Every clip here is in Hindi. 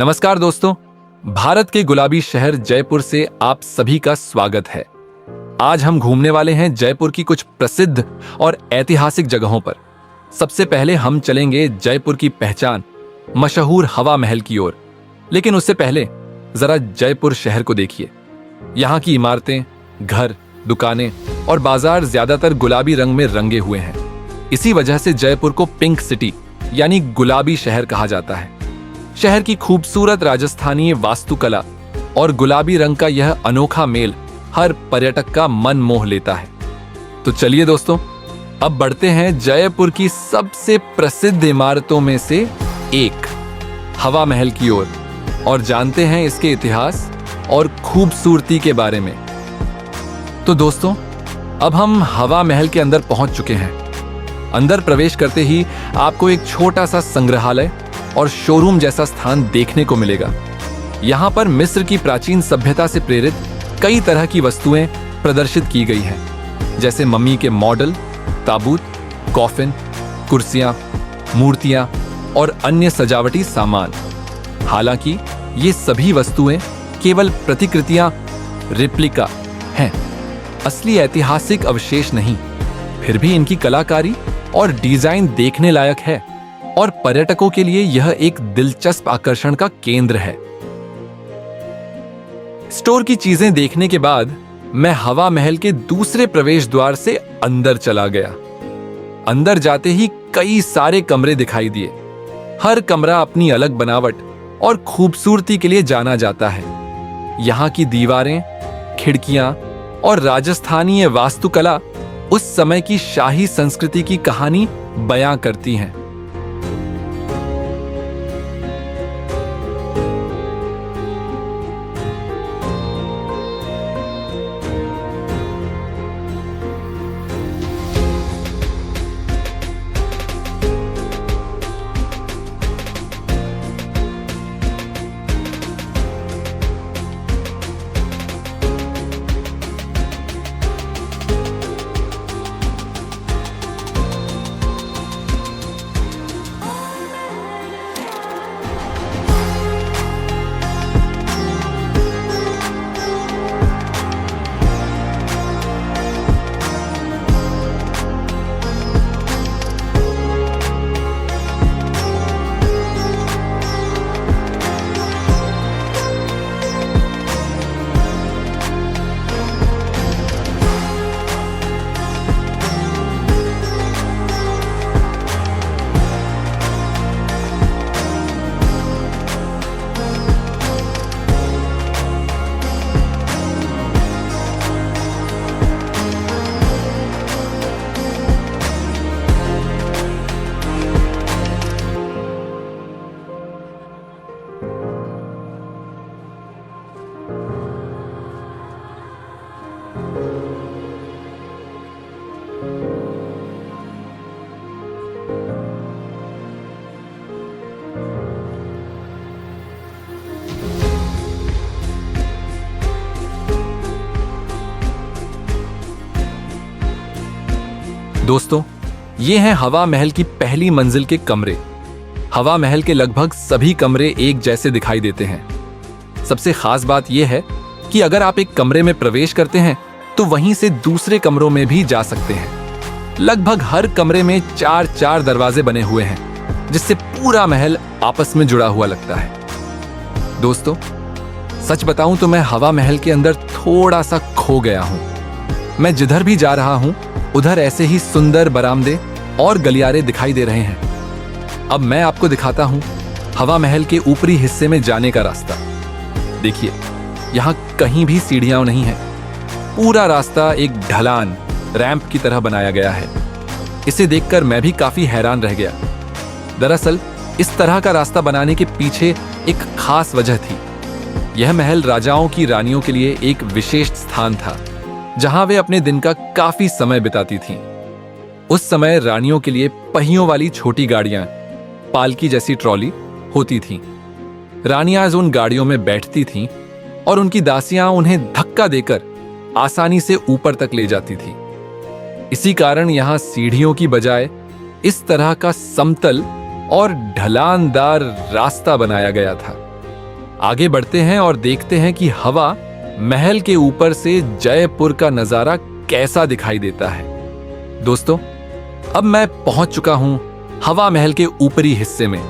नमस्कार दोस्तों, भारत के गुलाबी शहर जयपुर से आप सभी का स्वागत है। आज हम घूमने वाले हैं जयपुर की कुछ प्रसिद्ध और ऐतिहासिक जगहों पर। सबसे पहले हम चलेंगे जयपुर की पहचान मशहूर हवा महल की ओर। लेकिन उससे पहले जरा जयपुर शहर को देखिए। यहाँ की इमारतें, घर, दुकानें और बाजार ज्यादातर गुलाबी रंग में रंगे हुए हैं। इसी वजह से जयपुर को पिंक सिटी यानी गुलाबी शहर कहा जाता है। शहर की खूबसूरत राजस्थानी वास्तुकला और गुलाबी रंग का यह अनोखा मेल हर पर्यटक का मन मोह लेता है। तो चलिए दोस्तों, अब बढ़ते हैं जयपुर की सबसे प्रसिद्ध इमारतों में से एक हवा महल की ओर और जानते हैं इसके इतिहास और खूबसूरती के बारे में। तो दोस्तों, अब हम हवा महल के अंदर पहुंच चुके हैं। अंदर प्रवेश करते ही आपको एक छोटा सा संग्रहालय और शोरूम जैसा स्थान देखने को मिलेगा। यहाँ पर मिस्र की प्राचीन सभ्यता से प्रेरित कई तरह की वस्तुएं प्रदर्शित की गई हैं, जैसे मम्मी के मॉडल, ताबूत, कॉफिन, कुर्सियां, मूर्तियां और अन्य सजावटी सामान। हालांकि ये सभी वस्तुएं केवल प्रतिकृतियां, रेप्लिका हैं, असली ऐतिहासिक अवशेष नहीं। फिर भी इनकी कलाकारी और डिजाइन देखने लायक है और पर्यटकों के लिए यह एक दिलचस्प आकर्षण का केंद्र है। स्टोर की चीजें देखने के बाद मैं हवा महल के दूसरे प्रवेश द्वार से अंदर चला गया। अंदर जाते ही कई सारे कमरे दिखाई दिए। हर कमरा अपनी अलग बनावट और खूबसूरती के लिए जाना जाता है। यहाँ की दीवारें, खिड़कियां और राजस्थानी वास्तुकला उस समय की शाही संस्कृति की कहानी बयां करती हैं। दोस्तों, ये हैं हवा महल की पहली मंजिल के कमरे। हवा महल के लगभग सभी कमरे एक जैसे दिखाई देते हैं। सबसे खास बात यह है कि अगर आप एक कमरे में प्रवेश करते हैं तो वहीं से दूसरे कमरों में भी जा सकते हैं। लगभग हर कमरे में 4-4 दरवाजे बने हुए हैं, जिससे पूरा महल आपस में जुड़ा हुआ लगता है। दोस्तों, सच बताऊं तो मैं हवा महल के अंदर थोड़ा सा खो गया हूं। मैं जिधर भी जा रहा हूं उधर ऐसे ही सुंदर बरामदे और गलियारे दिखाई दे रहे हैं। अब मैं आपको दिखाता हूं हवा महल के ऊपरी हिस्से में जाने का रास्ता। देखिए, यहां कहीं भी सीढ़ियां नहीं है। पूरा रास्ता एक ढलान, रैंप की तरह बनाया गया है। इसे देखकर मैं भी काफी हैरान रह गया। दरअसल इस तरह का रास्ता बनाने के पीछे एक खास वजह थी। यह महल राजाओं की रानियों के लिए एक विशेष स्थान था, जहां वे अपने दिन का काफी समय बिताती थीं। उस समय रानियों के लिए पहियों वाली छोटी गाड़ियां, पालकी जैसी ट्रॉली होती थीं। रानियां उन गाड़ियों में बैठती थीं और उनकी दासियां उन्हें धक्का देकर आसानी से ऊपर तक ले जाती थीं। इसी कारण यहां सीढ़ियों की बजाय इस तरह का समतल और ढलानदार रास्ता बनाया गया था। आगे बढ़ते हैं और देखते हैं कि हवा महल के ऊपर से जयपुर का नजारा कैसा दिखाई देता है। दोस्तों, अब मैं पहुंच चुका हूं हवा महल के ऊपरी हिस्से में।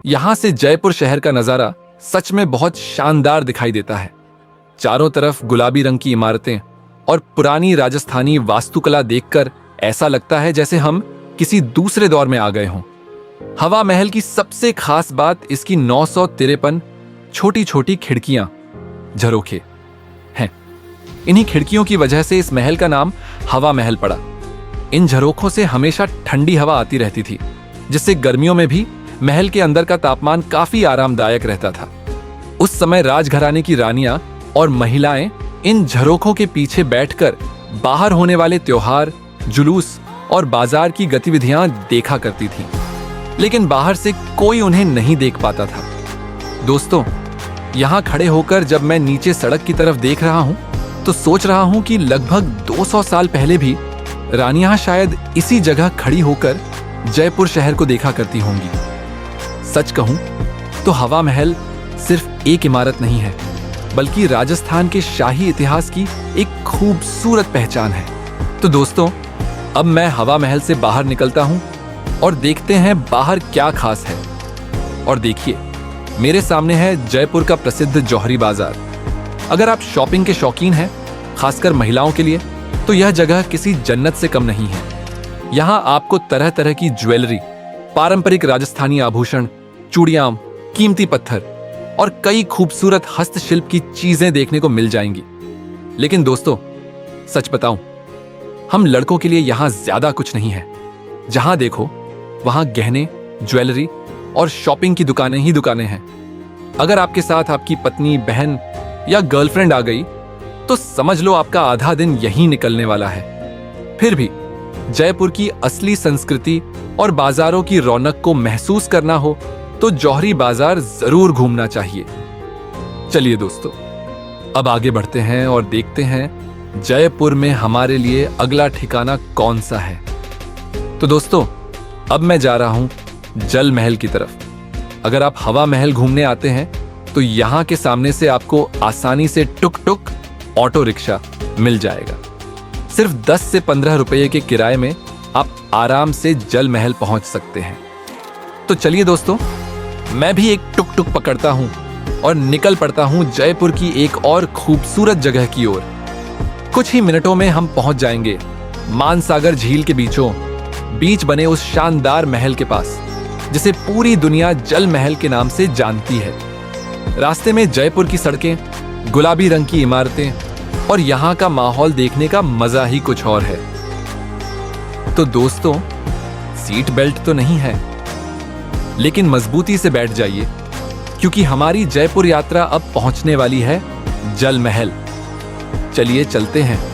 यहां से जयपुर शहर का नजारा सच में बहुत शानदार दिखाई देता है। चारों तरफ गुलाबी रंग की इमारतें और पुरानी राजस्थानी वास्तुकला देखकर ऐसा लगता है जैसे हम किसी दूसरे दौर में आ गए हों। हवा महल की सबसे खास बात इसकी 953 छोटी छोटी खिड़कियां, झरोखे हैं। इन्हीं खिड़कियों की वजह से इस महल का नाम हवा महल पड़ा। इन झरोखों से हमेशा ठंडी हवा आती रहती थी, जिससे गर्मियों में भी महल के अंदर का तापमान काफी आरामदायक रहता था। उस समय राजघराने की रानियां और महिलाएं इन झरोखों के पीछे बैठकर बाहर होने वाले त्योहार, जुलूस और बाजार की गतिविधियां देखा करती थीं। लेकिन बाहर से कोई उन्हें नहीं देख पाता था। दोस्तों, यहां खड़े होकर जब मैं नीचे सड़क की तरफ देख रहा हूं तो सोच रहा हूं कि लगभग 200 साल पहले भी रानियां शायद इसी जगह खड़ी होकर जयपुर शहर को देखा करती होंगी। सच कहूं तो हवा महल सिर्फ एक इमारत नहीं है, बल्कि राजस्थान के शाही इतिहास की एक खूबसूरत पहचान है। तो दोस्तों, अब मैं हवा महल से बाहर निकलता हूं और देखते हैं बाहर क्या खास है। और देखिए, मेरे सामने है जयपुर का प्रसिद्ध जौहरी बाजार। अगर आप शॉपिंग के शौकीन हैं, खासकर महिलाओं के लिए, तो यह जगह किसी जन्नत से कम नहीं है। यहां आपको तरह तरह की ज्वेलरी, पारंपरिक राजस्थानी आभूषण, चूड़ियां, कीमती पत्थर और कई खूबसूरत हस्तशिल्प की चीजें देखने को मिल जाएंगी। लेकिन दोस्तों, सच बताऊं, हम लड़कों के लिए यहां ज्यादा कुछ नहीं है। जहां देखो वहां गहने, ज्वेलरी और शॉपिंग की दुकानें ही दुकानें हैं। अगर आपके साथ आपकी पत्नी, बहन या गर्लफ्रेंड आ गई तो समझ लो आपका आधा दिन यहीं निकलने वाला है। फिर भी जयपुर की असली संस्कृति और बाजारों की रौनक को महसूस करना हो तो जौहरी बाजार जरूर घूमना चाहिए। चलिए दोस्तों, अब आगे बढ़ते हैं और देखते हैं जयपुर में हमारे लिए अगला ठिकाना कौन सा है। तो दोस्तों, अब मैं जा रहा हूं जल महल की तरफ। अगर आप हवा महल घूमने आते हैं तो यहां के सामने से आपको आसानी से टुक टुक ऑटो रिक्शा मिल जाएगा। सिर्फ 10 से 15 रुपये के किराए में आप आराम से जल महल पहुंच सकते हैं। तो चलिए दोस्तों, मैं भी एक टुक टुक पकड़ता हूं और निकल पड़ता हूं जयपुर की एक और खूबसूरत जगह की ओर। कुछ ही मिनटों में हम पहुंच जाएंगे मानसागर झील के बीच बने उस शानदार महल के पास, जिसे पूरी दुनिया जल महल के नाम से जानती है। रास्ते में जयपुर की सड़कें, गुलाबी रंग की इमारतें और यहां का माहौल देखने का मजा ही कुछ और है। तो दोस्तों, सीट बेल्ट तो नहीं है, लेकिन मजबूती से बैठ जाइए, क्योंकि हमारी जयपुर यात्रा अब पहुंचने वाली है जल महल। चलिए चलते हैं।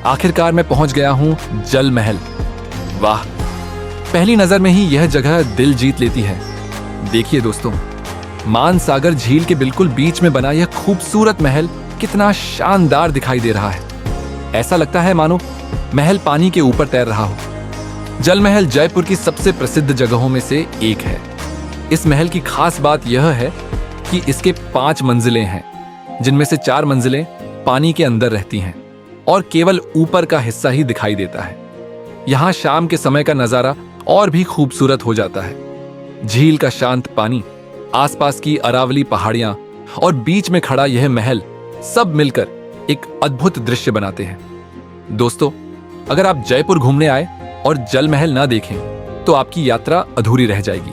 आखिरकार मैं पहुंच गया हूं जल महल। वाह, पहली नजर में ही यह जगह दिल जीत लेती है। देखिए दोस्तों, मानसागर झील के बिल्कुल बीच में बना यह खूबसूरत महल कितना शानदार दिखाई दे रहा है। ऐसा लगता है मानो महल पानी के ऊपर तैर रहा हो। जल महल जयपुर की सबसे प्रसिद्ध जगहों में से एक है। इस महल की खास बात यह है कि इसके 5 मंजिलें हैं, जिनमें से 4 मंजिलें पानी के अंदर रहती हैं और केवल ऊपर का हिस्सा ही दिखाई देता है। यहां शाम के समय का नजारा और भी खूबसूरत हो जाता है। झील का शांत पानी, आसपास की अरावली पहाड़ियां और बीच में खड़ा यह महल सब मिलकर एक अद्भुत दृश्य बनाते हैं। दोस्तों, अगर आप जयपुर घूमने आए और जल महल ना देखें तो आपकी यात्रा अधूरी रह जाएगी।